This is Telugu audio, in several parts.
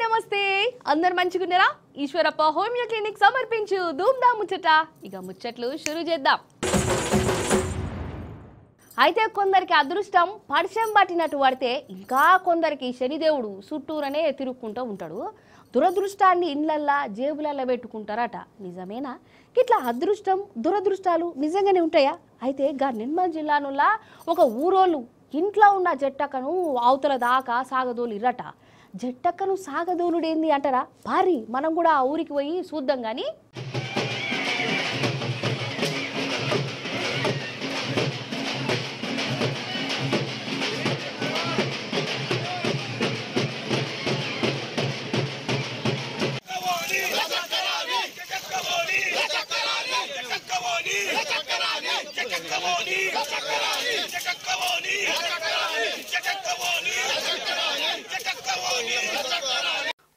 నమస్తే అందరు మంచిగున్నారా? ఈశ్వరప్ప హోమియో క్లినిక్ సమర్పించు ధూమ్దా ముచ్చట. ఇక ముచ్చట్లు షురు చేద్దాం. అయితే కొందరికి అదృష్టం పడిశం పట్టినట్టు పడితే ఇంకా కొందరికి శనిదేవుడు చుట్టూరనే తిరుక్కుంటూ ఉంటాడు. దురదృష్టాన్ని ఇళ్లల్లా జేబులల్లో పెట్టుకుంటారట. నిజమేనా? ఇట్లా అదృష్టం దురదృష్టాలు నిజంగానే ఉంటాయా? అయితే గా నిర్మల్ జిల్లానుల్లా ఒక ఊరోళ్ళు ఇంట్లో ఉన్న జట్టకను అవతల దాకా సాగదోలిరట. జట్టక్కను సాగదోలుడేంది అంటారా? భారీ మనం కూడా ఆ ఊరికి పోయి చూద్దాం. కానీ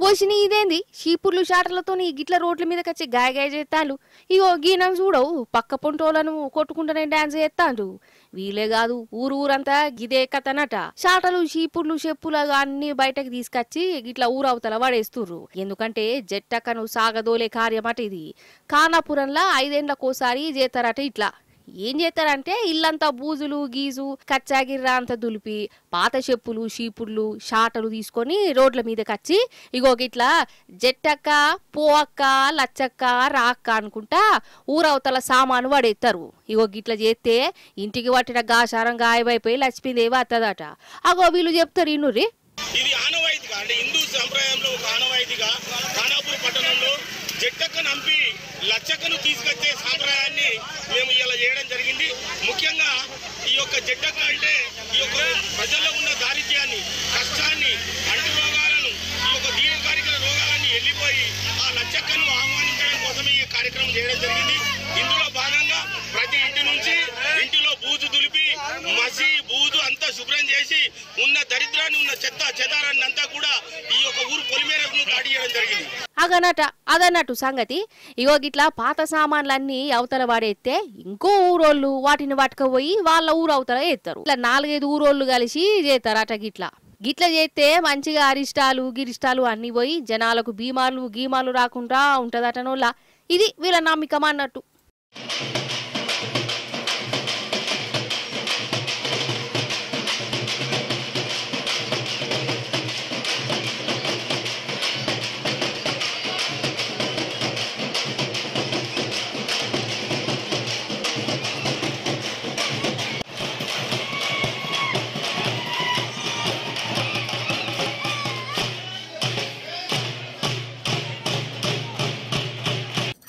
ఓషిని ఇదేంది షీపుర్లు షాటర్లతో గిట్ల రోడ్ల మీదకి వచ్చి గాయగాయ చేస్తాను. ఇగో గీనం చూడవు పక్క పొంటోలను కొట్టుకుంటూనే డాన్స్ చేస్తాండు. వీలే కాదు ఊరంతా గిదే కథనట. షాటలు షీపుర్లు చెప్పులు అన్ని బయటకు తీసుకొచ్చి గిట్ల ఊరవతల పడేస్తుర్రు. ఎందుకంటే జట్టకను సాగదోలే కార్యమట ఇది. ఖానాపురంలో 5 ఏళ్లకోసారి చేస్తారట. ఇట్లా ఏం చేస్తారంటే ఇల్లంతా బూజులు గీజు కచ్చాగిర్రా అంతా దులిపి పాత చెప్పులు షీపుర్లు షాటలు తీసుకొని రోడ్ల మీదకి వచ్చి ఇగో గిట్లా జట్టక్క పోక్క లచ్చక్క రాక్క అనుకుంటా ఊరవతల సామాను పడేస్తారు. ఇగో గిట్ల చేస్తే ఇంటికి పట్టిన గాశారం గాయమైపోయి లచ్చిపోయిందేవో అత్తదట. అగో వీళ్ళు చెప్తారు ఇన్నురి. ఇది ఆనవాయితీగా అంటే హిందూ సంప్రదాయంలో ఒక ఆనవాయితీగా ఖానాపూర్ పట్టణంలో జట్టక్కను నంపి లచ్చక్కను తీసుకొచ్చే సాంప్రదాయాన్ని మేము ఇలా చేయడం జరిగింది. ముఖ్యంగా ఈ యొక్క జట్టక్క అంటే ఈ యొక్క ప్రజల్లో ఉన్న దారిద్ర్యాన్ని కష్టాన్ని అంటు రోగాలను ఈ యొక్క దీర్ఘకాలిక రోగాలన్నీ వెళ్ళిపోయి ఆ లచ్చక్కను ఆహ్వానించడం కోసమే ఈ కార్యక్రమం చేయడం జరిగింది. ఇందులో భాగంగా ప్రతి ఇంటి నుంచి ఇంటిలో బూజు దులిపి మసి బూజు అంతా శుభ్రం చేసి ఉన్న దరిద్రాన్ని ఉన్న చెత్త చెదారాన్ని అంతా కూడా ఈ యొక్క ఊరు పొలిమేరకు దాడి చేయడం జరిగింది. అదన్నట్టు సంగతి. ఇగో గిట్లా పాత సామాన్లన్నీ అవతల వాడేస్తే ఇంకో ఊరోళ్ళు వాటిని పట్టుకపోయి వాళ్ళ ఊరు అవతల ఎత్తారు. ఇట్లా 4-5 ఊరోళ్ళు కలిసి చేస్తారట. గిట్ల చేస్తే మంచిగా అరిష్టాలు గిరిష్టాలు అన్ని పోయి జనాలకు గీమాలు రాకుండా ఉంటదటనోళ్ళ. ఇది వీళ్ళ నమ్మకం అన్నట్టు.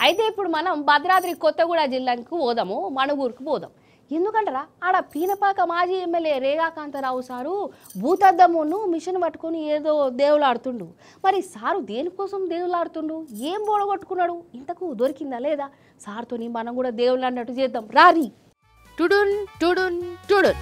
అయితే ఇప్పుడు మనం భద్రాద్రి కొత్తగూడ జిల్లాకు పోదాము, మణుగూరుకు పోదాం. ఎందుకంటారా? ఆడ పీనపాక మాజీ ఎమ్మెల్యే రేగాకాంతరావు సారు భూతద్దమును మిషన్ పట్టుకొని ఏదో దేవులాడుతుండు. మరి సారు దేనికోసం దేవులాడుతుండు? ఏం బోడగొట్టుకున్నాడు? ఇంతకు దొరికిందా లేదా? సార్తోని మనం కూడా దేవుళ్ళు అన్నట్టు చేద్దాం రారి. టుడున్ టుడున్ టుడున్.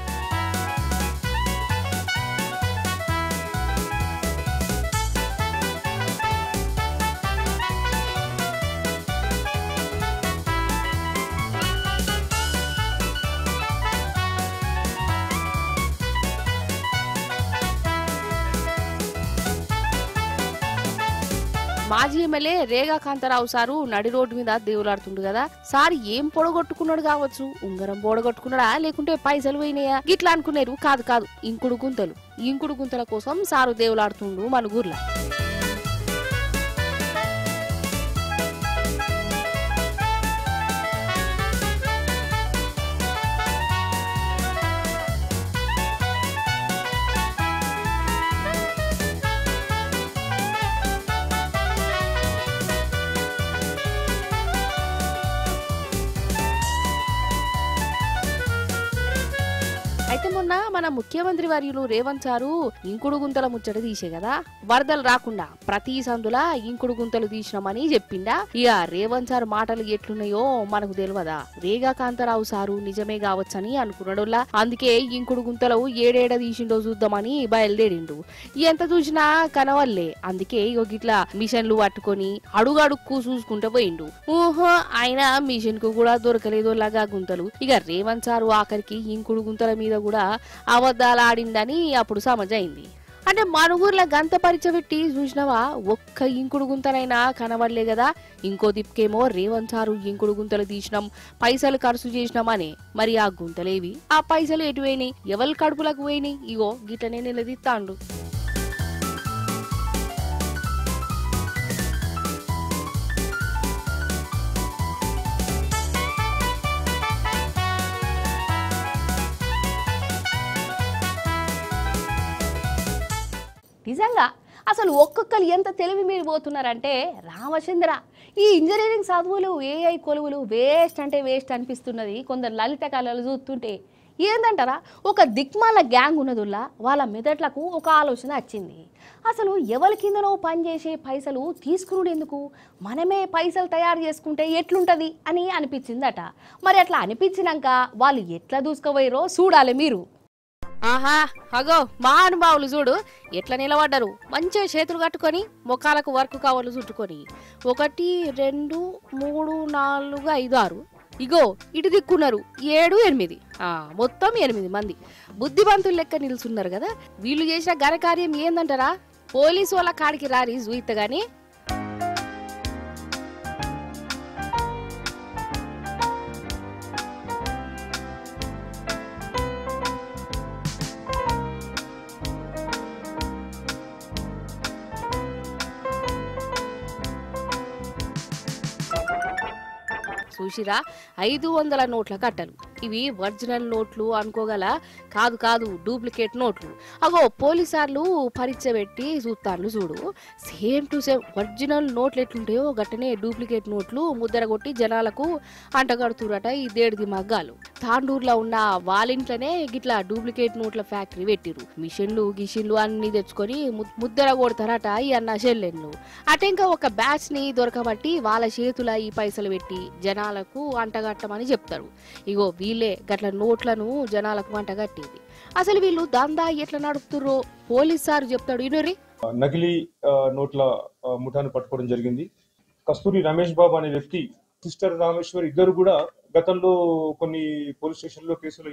మాజీ ఎమ్మెల్యే రేగాకాంతరావు సారు నడి రోడ్డు మీద దేవులాడుతుండు కదా. సార్ ఏం పొడగొట్టుకున్నాడు కావచ్చు? ఉంగరం పొడగొట్టుకున్నాడా లేకుంటే పైసలు పోయినాయా గిట్లా అనుకున్నారు. కాదు ఇంకుడు గుంతల కోసం సారు దేవులాడుతుండు మణుగూరులో. అయితే మొన్న మన ముఖ్యమంత్రి వర్యులు రేవంత్ సారు ఇంకుడు గుంతల ముచ్చట తీసే కదా, వరదలు రాకుండా ప్రతి సందులా ఇంకుడు గుంతలు తీసినామని చెప్పిండా. ఇక రేవంత్ సార్ మాటలు ఎట్లున్నాయో మనకు తెలియదా? రేగాకాంతరావు సారు నిజమే కావచ్చని అనుకున్నాడులా. అందుకే ఇంకుడు గుంతలు ఏడేడ తీసిండో చూద్దామని బయలుదేరిండు. ఎంత చూసినా కనవల్లే. అందుకే గిట్లా మిషన్లు పట్టుకొని అడుగడుక్కు చూసుకుంటూ పోయిండు. ఊహో ఆయన మిషన్ కు కూడా దొరకలేదు లాగా గుంతలు. ఇక రేవంత్ సారు ఆఖరికి ఇంకుడు గుంతల మీద కూడా అబద్ధాలు ఆడిందని అప్పుడు సమజైంది. అంటే మన ఊర్లో గంత పరిచయం పెట్టి చూసినవా ఒక్క ఇంకుడు గుంతనైనా కనబడలే కదా. ఇంకో దిప్పుకేమో రేవంత్ సారు ఇంకుడు గుంతలు తీసినాం, పైసలు ఖర్చు చేసినామని. మరి ఆ గుంతలేవి, ఆ పైసలు ఎటు పోయినాయి, ఎవరి కడుపులకు పోయినాయి? ఇగో గిట్లనే నిలదీస్తాండు. నిజంగా అసలు ఒక్కొక్కరు ఎంత తెలివి మీరు పోతున్నారంటే రామచంద్ర, ఈ ఇంజనీరింగ్ చదువులు ఏఐ కొలువులు వేస్ట్ అంటే వేస్ట్ అనిపిస్తున్నది కొందరు లలిత కళలు చూస్తుంటే. ఏందంటారా, ఒక దిక్మాల గ్యాంగ్ ఉన్నదుల్లా వాళ్ళ మెదట్లకు ఒక ఆలోచన వచ్చింది. అసలు ఎవరి కిందనో పనిచేసే పైసలు తీసుకునుడు ఎందుకు, మనమే పైసలు తయారు చేసుకుంటే ఎట్లుంటుంది అని అనిపించిందట. మరి అట్లా అనిపించినాక వాళ్ళు ఎట్లా దూసుకుపోయారో చూడాలి మీరు. ఆహా, అగో మా అనుభావులు చూడు ఎట్లా నిలబడ్డారు. మంచిగా చేతులు కట్టుకొని ముఖాలకు వర్క్ కావాలి చుట్టుకొని 1 2 3 4 5 6 ఇగో ఇటు దిక్కున్నారు 7 8 మొత్తం 8 మంది బుద్ధిమంతులు లెక్క నిలుచున్నారు కదా. వీళ్ళు చేసిన ఘనకార్యం ఏందంటారా, పోలీసు వాళ్ళ కాడికి రారి చూయిత గాని. చూసిరా 500 నోట్ల కట్టలు. ఇవి ఒరిజినల్ నోట్లు అనుకోగల, కాదు కాదు డూప్లికేట్ నోట్లు. అగో పోలీసార్లు పరీక్ష పెట్టి చూస్తాను చూడు, సేమ్ టు సేమ్ ఒరిజినల్ నోట్లు ఎట్లుంటాయో గట్టనే డూప్లికేట్ నోట్లు ముద్దర కొట్టి జనాలకు అంటగడుతురట ఈ దేడిది మగ్గాలు. తాండూరులో ఉన్న వాళ్ళింట్లోనే గిట్లా డూప్లికేట్ నోట్ల ఫ్యాక్టరీ పెట్టిరు. మిషన్లు గిషన్లు అన్ని తెచ్చుకొని ముద్దర కొడతారట ఈ అన్న చెల్లెళ్ళు. అటెంక ఒక బ్యాచ్ ని దొరకబట్టి వాళ్ళ చేతుల ఈ పైసలు పెట్టి జనాలకు అంటగట్టమని చెప్తారు. ఇగో వీళ్ళే గట్ల నోట్లను జనాలకు అంటగట్టేది. అసలు వీళ్ళు దందా ఎట్లా నడుపుతుర్రో పోలీస్ సార్ చెప్తాడు ఇనురి. నకిలీ నోట్ల ముఠాను పట్టుకోవడం జరిగింది. కస్తూరి రమేష్ బాబు అనే వ్యక్తి, సిస్టర్ రామేశ్వర్ ఇద్దరు కూడా గతంలో కొన్ని పోలీస్ స్టేషన్ లో కేసులో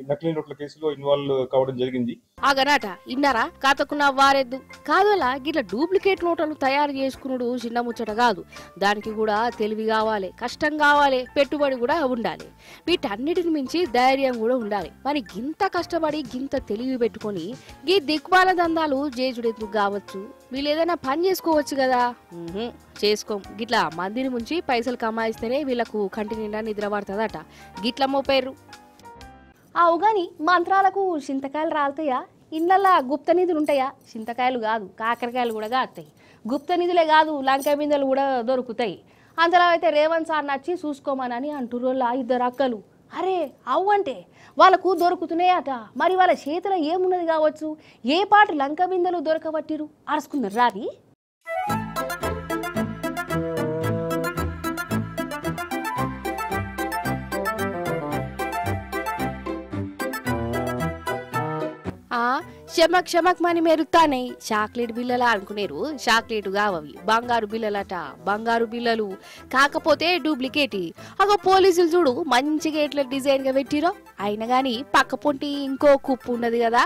నకిలీ నోట్ల కేసులో ఇన్వాల్వ్ కావడం జరిగింది. ఆగనాట ఇన్నారా, కాతకున్న వారెద్దు కాదలా. గిట్ల డూప్లికేట్ నోట్లను తయారు చేసుకున్నాడు చిన్న ముచ్చట కాదు. దానికి కూడా తెలివి కావాలి, కష్టం కావాలి, పెట్టుబడి కూడా ఉండాలి. వీటన్నిటిని మించి ధైర్యం కూడా ఉండాలి. మరి గింత కష్టపడి గింత తెలివి పెట్టుకొని గీ దిక్బాల దందాలు జేజుడెందుకు కావచ్చు? వీళ్ళు ఏదైనా పని చేసుకోవచ్చు కదా. చేసుకోం. గిట్లా మందిని ముంచి పైసలు కమాయిస్తేనే వీళ్ళకు కంటి నిండా నిద్ర పడుతుందట. గిట్ల మోపేరు. అవుగాని మంత్రాలకు చింతకాయలు రాలుతాయా? ఇళ్ళల్లా గుప్త నిధులు ఉంటాయా? చింతకాయలు కాదు, కాకరకాయలు కూడా కాస్తాయి. గుప్త నిధులే కాదు, లంక బిందెలు కూడా దొరుకుతాయి. అందులో అయితే రేవంత్ సార్ నచ్చి చూసుకోమనని అంటురోళ్ళ 2 అక్కలు. అరే అవ్వంటే వాళ్ళకు దొరుకుతున్నాయట. మరి వాళ్ళ చేతిలో ఏమున్నది కావచ్చు? ఏ పాటు లంక బిందెలు దొరకబట్టిరు అరుచుకున్నారు రాది. షమక్ షమక్ మని మెరుతానే చాక్లెట్ బిల్లలా అనుకునేరు. చాక్లెట్ కావవి, బంగారు బిల్లలట. బంగారు బిల్లలు కాకపోతే డూప్లికేట్. అగో పోలీసులు చూడు మంచిగా ఎట్లా డిజైన్ గా పెట్టిరో. అయినా గాని పక్క పొంటి ఇంకో కుప్పు ఉన్నది కదా.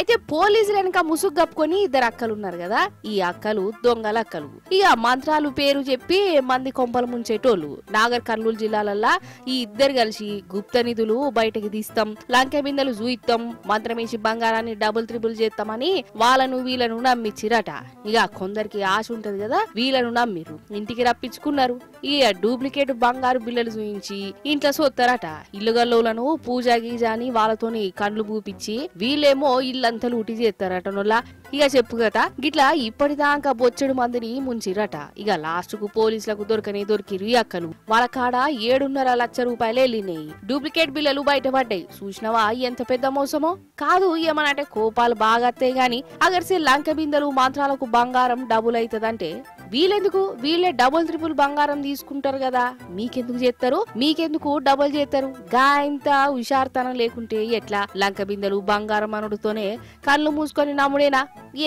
అయితే పోలీసులు వెనక ముసుగు కప్పుకొని 2 అక్కలు ఉన్నారు కదా. ఈ అక్కలు దొంగల అక్కలు. ఇక మంత్రాలు పేరు చెప్పి మంది కొంపలు ముంచేటోళ్ళు. నాగర్ కర్నూలు జిల్లాలల్లా ఈ 2 కలిసి గుప్త నిధులు బయటకి తీస్తాం, లంక బిందెలు చూయిస్తాం, మంత్రమేసి బంగారాన్ని డబుల్ త్రిబుల్ చేస్తామని వాళ్ళను వీళ్ళను నమ్మిచ్చిరట. ఇక కొందరికి ఆశ ఉంటది కదా, వీళ్ళను నమ్మిరు, ఇంటికి రప్పించుకున్నారు. ఈ డూప్లికేట్ బంగారు బిల్లలు చూయించి ఇంట్లో సోత్తారట. ఇల్లుగల్లోలను పూజ గీజ అని వాళ్ళతోని కండ్లు పూపించి వీళ్ళేమో ఇల్లంతా లూటి చేస్తారట నొల్లా. ఇక చెప్పు కదా, గిట్లా ఇప్పటిదాకా బొచ్చెడు మందిని ముంచిరట. ఇక లాస్ట్ కు పోలీసులకు దొరికిరు ఈ అక్కలు. వాళ్ళ కాడ 7.5 లక్షల రూపాయలు వెళ్ళినాయి. డూప్లికేట్ బిల్లలు బయటపడ్డాయి. చూసినవా ఎంత పెద్ద మోసమో? కాదు ఏమనంటే కోపాలు బాగా అత్తాయి గాని అగర్సే లంక బిందెలు మంత్రాలకు బంగారం డబుల్ అవుతుందంటే వీళ్ళెందుకు వీళ్ళే డబుల్ ట్రిపుల్ బంగారం తీసుకుంటారు కదా, మీకెందుకు చేస్తారు, మీకెందుకు డబుల్ చేస్తారు? గా ఇంత హుషార్తనం లేకుంటే ఎట్లా? లంక బిందెలు బంగారం అనుడితోనే కళ్ళు మూసుకొని నమ్ముడేనా?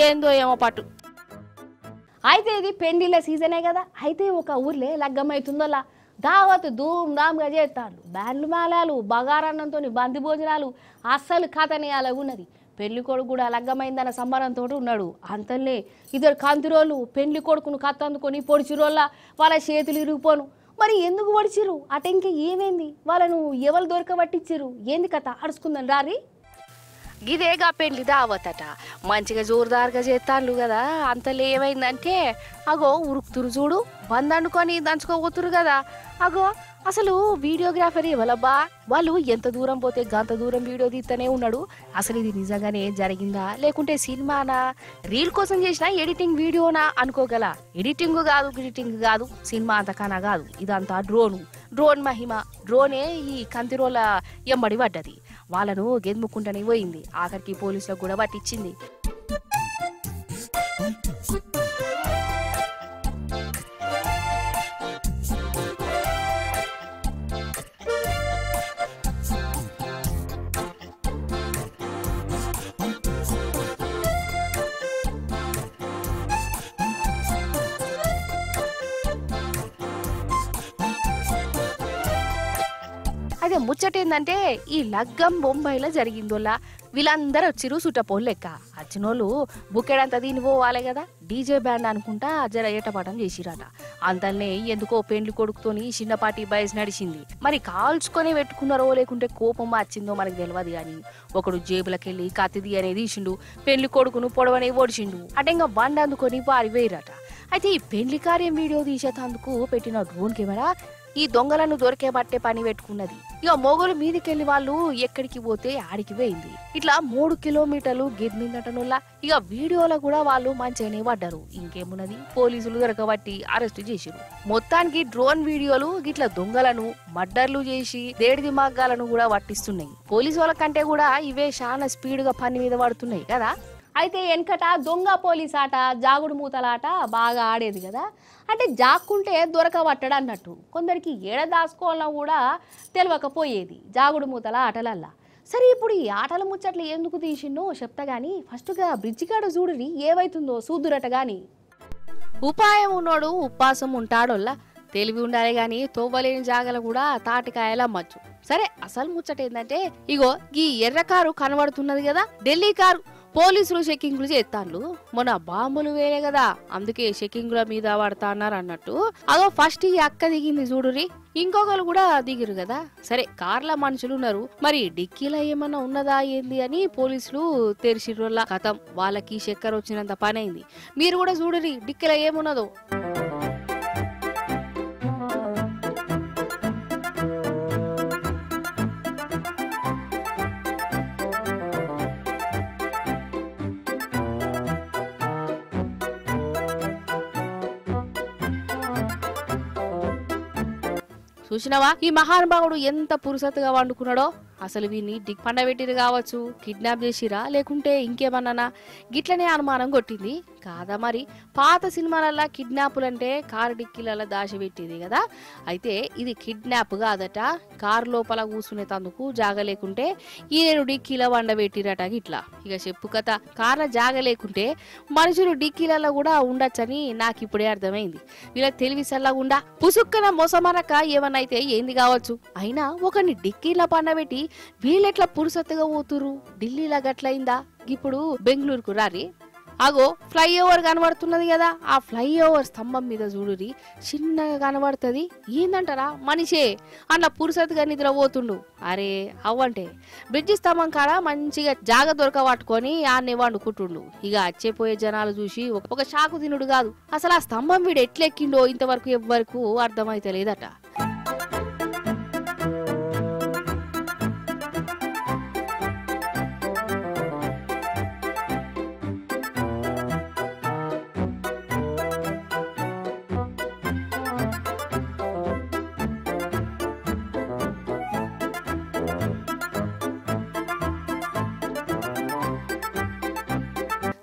ఏందో ఏమో పట్టు. అయితే ఇది పెండిళ్ళ సీజనే కదా, అయితే ఒక ఊర్లే లగ్గమైతుందోలా దావత్ ధూమ్ ధామ్గా చేస్తాడు. బ్యాండ్లు మేళాలు, బగారన్నంతో బంది భోజనాలు, అస్సలు కథనే అలా ఉన్నది. పెళ్లి కొడుకు కూడా లగ్గమైందన్న సంబరంతో ఉన్నాడు. అంతలే ఇద్దరు కంతిరోళ్ళు పెళ్లి కొడుకును కత్తందుకొని పొడిచిరోళ్ళ వాళ్ళ చేతులు ఇరిగిపోను. మరి ఎందుకు పొడిచిరు? అటెంకే ఏమైంది? వాళ్ళను ఎవరు దొరకబట్టించిరు? ఏంది కథ? అడుచుకుందని రారి. గిదేగా పెళ్లి దావతట మంచిగా జోరుదారుగా చేస్తాను కదా. అంతలో ఏమైందంటే అగో ఉరుకుతురు చూడు, బందండుకొని దంచుకోబోతురు కదా. అగో అసలు వీడియోగ్రాఫర్ ఎవలబ్బా? వాళ్ళు ఎంత దూరం పోతే గంత దూరం వీడియో తీస్తూనే ఉన్నాడు. అసలు ఇది నిజంగానే జరిగిందా లేకుంటే సినిమానా, రీల్ కోసం చేసిన ఎడిటింగ్ వీడియోనా అనుకోగల. ఎడిటింగ్ కాదు సినిమా అంతకన్నా కాదు, ఇదంతా డ్రోన్ మహిమ. డ్రోనే ఈ కంతిరోల ఎంబడి పడ్డది. వాళ్ళను గెదుముకుంటూనే పోయింది. ఆఖరికి పోలీసులకు కూడా పట్టించింది. అదే ముచ్చటేందంటే ఈ లగ్గం బొంబాయిలో జరిగిందోలా. వీళ్ళందరూ వచ్చిరు సుట్టపోలు లెక్క. వచ్చినోళ్ళు బుక్కెడంతా దీని పోవాలి కదా, డీజే బ్యాండ్ అనుకుంటా జర ఏటపాటం చేసిరట. అంతల్నే ఎందుకో పెండ్లి కొడుకుతోని చిన్నపాటి బయస్ నడిచింది. మరి కాల్చుకొని పెట్టుకున్నారో లేకుంటే కోపం వచ్చిందో మనకు తెలియదు కానీ ఒకడు జేబులకెళ్ళి కత్తిది అనేది తీసిండు, పెళ్లి కొడుకును పొడవనే ఓడిచిండు. అటెంగా బండి అందుకొని పారిపోయిరట. అయితే ఈ పెళ్లి కార్యం వీడియో తీసేందుకు పెట్టిన డ్రోన్ కెమెరా ఈ దొంగలను దొరికే బట్టే పని పెట్టుకున్నది. ఇక మొగలు మీదికెళ్లి వాళ్ళు ఎక్కడికి పోతే ఆడికి పోయింది. ఇట్లా 3 కిలోమీటర్లు గిద్మిందటనుల్లా. ఇక వీడియోలో కూడా వాళ్ళు మంచిగానే పడ్డారు. ఇంకేమున్నది, పోలీసులు దొరకబట్టి అరెస్టు చేసిరు. మొత్తానికి డ్రోన్ వీడియోలు గిట్ల దొంగలను మర్డర్లు చేసి దేడిది మగ్గాలను కూడా పట్టిస్తున్నాయి. పోలీసు వాళ్ళ కంటే కూడా ఇవే చాలా స్పీడ్ గా పని మీద పడుతున్నాయి కదా. అయితే వెనకట దొంగ పోలీస్ ఆట, జాగుడు మూతలాట బాగా ఆడేది కదా. అంటే జాక్కుంటే దొరకబట్టడు అన్నట్టు. కొందరికి ఏడ దాచుకోవాలన్నా కూడా తెలియకపోయేది జాగుడు మూతల ఆటలల్లా. సరే ఇప్పుడు ఈ ఆటల ముచ్చట్లు ఎందుకు తీసిండో చెప్తా గానీ ఫస్ట్గా బ్రిడ్జి కాడ చూడుని ఏవైతుందో చూద్దురట గాని. ఉపాయం ఉన్నోడు ఉపాసం ఉంటాడోల్లా. తెలివి ఉండాలి గాని తోవలేని జాగలు కూడా తాటికాయలమ్మచ్చు. సరే అసలు ముచ్చట ఏంటంటే ఇగో ఈ ఎర్ర కారు కనబడుతున్నది కదా, ఢిల్లీ కారు. పోలీసులు చెక్కింగ్లు చేస్తాండ్లు. మొన్న బాంబులు వేరే కదా, అందుకే చెక్కింగ్ల మీద పడతా అన్నారు అన్నట్టు. అదో ఫస్ట్ ఈ అక్క దిగింది చూడురి, ఇంకొకరు కూడా దిగిరు కదా. సరే కార్ల మనుషులు ఉన్నారు, మరి డిక్కీలో ఏమన్నా ఉన్నదా ఏంది అని పోలీసులు తెరిచిర్రోళ్ళ. కథం వాళ్ళకి చక్కెర వచ్చినంత పని అయింది. మీరు కూడా చూడురి డిక్కీలో ఏమున్నదో. చూసినవా ఈ మహానుభావుడు ఎంత పురుసత్తుగా వండుకున్నాడో. అసలు వీన్ని పండబెట్టిరు కావచ్చు, కిడ్నాప్ చేసిరా లేకుంటే ఇంకేమన్నానా, గిట్లనే అనుమానం కొట్టింది కాదా. మరి పాత సినిమాలల్లా కిడ్నాపులంటే కారు డిక్కీలలో దాచిపెట్టేది కదా. అయితే ఇది కిడ్నాప్ కాదట, కారు లోపల కూర్చునే తందుకు జాగ లేకుంటే ఈ 2 డిక్కీల వండబెట్టిరట. గిట్లా ఇక చెప్పు కథ. కార్ల జాగ లేకుంటే మనుషులు డిక్కీలలో కూడా ఉండొచ్చని నాకు ఇప్పుడే అర్థమైంది. వీళ్ళ తెలివి సల్లగుండా పుసుక్కన మొసమనక ఏమన్నైతే ఏంది కావచ్చు. అయినా ఒకరిని డిక్కీల పండబెట్టి వీళ్ళెట్లా పురుసత్తుగా పోతురు. ఢిల్లీలా గట్లయిందా? ఇప్పుడు బెంగళూరుకు రారి. అగో ఫ్లైఓవర్ కనబడుతున్నది కదా, ఆ ఫ్లైఓవర్ స్తంభం మీద చూడురి చిన్నగా కనబడుతుంది. ఏందంటారా మనిషే అన్న పురుసత్తుగా నిద్రపోతుండు. అరే అవ్వంటే బ్రిడ్జి స్తంభం కాడ మంచిగా జాగ దొరకబట్టుకొని ఆన్నే వండుకుంటుండు. ఇక వచ్చేపోయే జనాలు చూసి ఒక షాకు తినుడు కాదు, అసలు ఆ స్తంభం వీడు ఎట్లెక్కిండో ఇంతవరకు ఎవ్వరకు అర్థమైతే లేదట.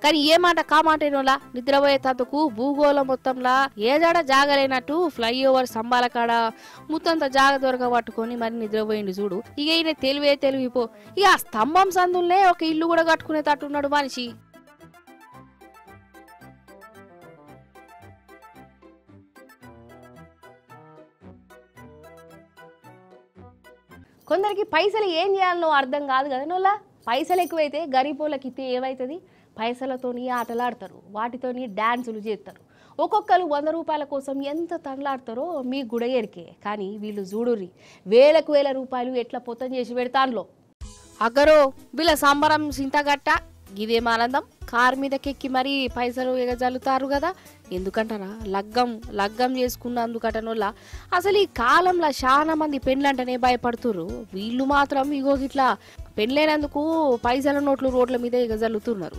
కానీ ఏ మాట కామాటేనోలా నిద్రపోయేటందుకు భూగోళం మొత్తంలా ఏదాడ జాగలేనట్టు ఫ్లైఓవర్ స్తంభాల కాడ ముత్తంత జాగ దొరక పట్టుకొని మరి నిద్రపోయిండు చూడు. ఇక ఈయన తెలివిపో ఇక ఆ స్తంభం సందుల్నే ఒక ఇల్లు కూడా కట్టుకునేటట్టున్నాడు మనిషి. కొందరికి పైసలు ఏం చేయాలనో అర్థం కాదు కదా నోళ్ళ. పైసలు ఎక్కువైతే గరీబోళ్ళకి ఇస్తే ఏమవుతుంది? పైసలతోని ఆటలాడతారు, వాటితోని డాన్సులు చేస్తారు. ఒక్కొక్కరు 100 రూపాయల కోసం ఎంత తనలాడతారో మీకు కూడా ఎరికే. కానీ వీళ్ళు చూడుర్రి వేలకు వేల రూపాయలు ఎట్లా పొత్తం చేసి పెడతాన్లో. అగ్గరో వీళ్ళ సంబరం సింతగట్ట గిదేం ఆనందం. కారు మీదకెక్కి మరీ పైసలు ఎగజల్లుతారు కదా. ఎందుకంటారా? లగ్గం చేసుకున్నందుకటనోళ్ళ. అసలు ఈ కాలంలో చాలా మంది పెళ్ళంటేనే భయపడుతుర్రు. వీళ్ళు మాత్రం ఇగో ఇట్లా పెళ్ళైనందుకు పైసల నోట్లు రోడ్ల మీద ఎగజల్లుతున్నారు.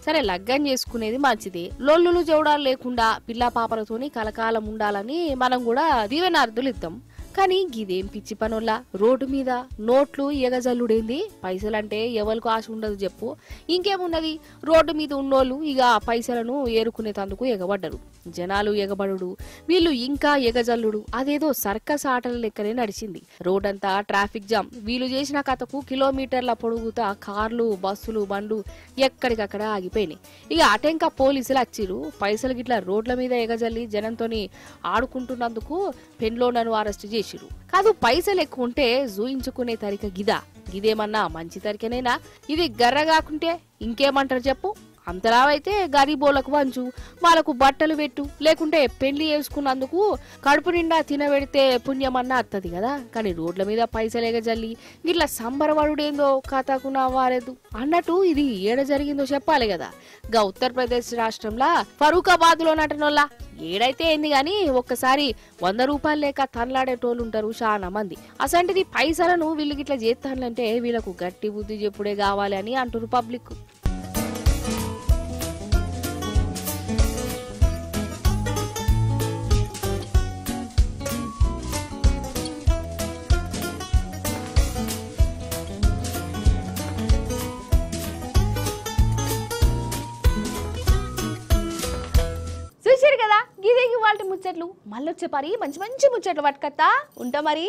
సరే లగ్గం చేసుకునేది మంచిది, లొల్లులు జవడాలు లేకుండా పిల్ల పాపలతోని కలకాలం ఉండాలని మనం కూడా దీవెనార్థులు ఇద్దాం. కానీ గిదేం పిచ్చి పనుల్లా రోడ్డు మీద నోట్లు ఎగజల్లుడేంది? పైసలంటే ఎవరికి ఆశ ఉండదు చెప్పు. ఇంకేమున్నది, రోడ్డు మీద ఉన్నోళ్ళు ఇక పైసలను ఏరుకునేటందుకు ఎగబడ్డరు. జనాలు ఎగబడుడు, వీళ్ళు ఇంకా ఎగజల్లుడు, అదేదో సర్కస్ ఆటల లెక్కనే నడిచింది. రోడ్డంతా ట్రాఫిక్ జామ్. వీళ్ళు చేసిన కథకు కిలోమీటర్ల పొడుగుతా కార్లు, బస్సులు, బండ్లు ఎక్కడికక్కడ ఆగిపోయినాయి. ఇక అటెంక పోలీసులు వచ్చిరు. పైసలు గిట్లా రోడ్ల మీద ఎగజల్లి జనంతోని ఆడుకుంటున్నందుకు పెన్లోనను అరెస్ట్ చేసిరు. కాదు, పైసలు ఎక్కువ ఉంటే జూయించుకునే తరిక గిదేమన్నా మంచి తరికనేనా? ఇది గర్రగాకుంటే ఇంకేమంటారు చెప్పు. అంతలావైతే గరీబోళ్లకు వంచు, వాళ్ళకు బట్టలు పెట్టు, లేకుంటే పెళ్లి చేసుకున్నందుకు కడుపు నిండా తినబెడితే పుణ్యమన్నా అత్తది కదా. కానీ రోడ్ల మీద పైసలు ఎగజల్లి ఇట్లా సంబరవడుడేందో కథకు నవ్వాలేదు అన్నట్టు ఇది ఏడ జరిగిందో చెప్పాలి కదా. గా ఉత్తరప్రదేశ్ రాష్ట్రంలో ఫరూకాబాద్ లో నటనోళ్ళ ఏడైతే ఏంది గాని ఒక్కసారి 100 రూపాయలు లేక తనలాడేటోళ్ళు ఉంటారు చాలా మంది. అసంటిది పైసలను వీళ్ళు గిట్లా చేస్తానంటే వీళ్ళకు గట్టి బుద్ధి చెప్పుడే కావాలి అని అంటారు పబ్లిక్. చూశారు కదా, గిదే ఇవాల్టి ముచ్చట్లు. మళ్ళొచ్చే పరి మంచి మంచి ముచ్చట్లు పట్టుకత్తా ఉంటా మరి.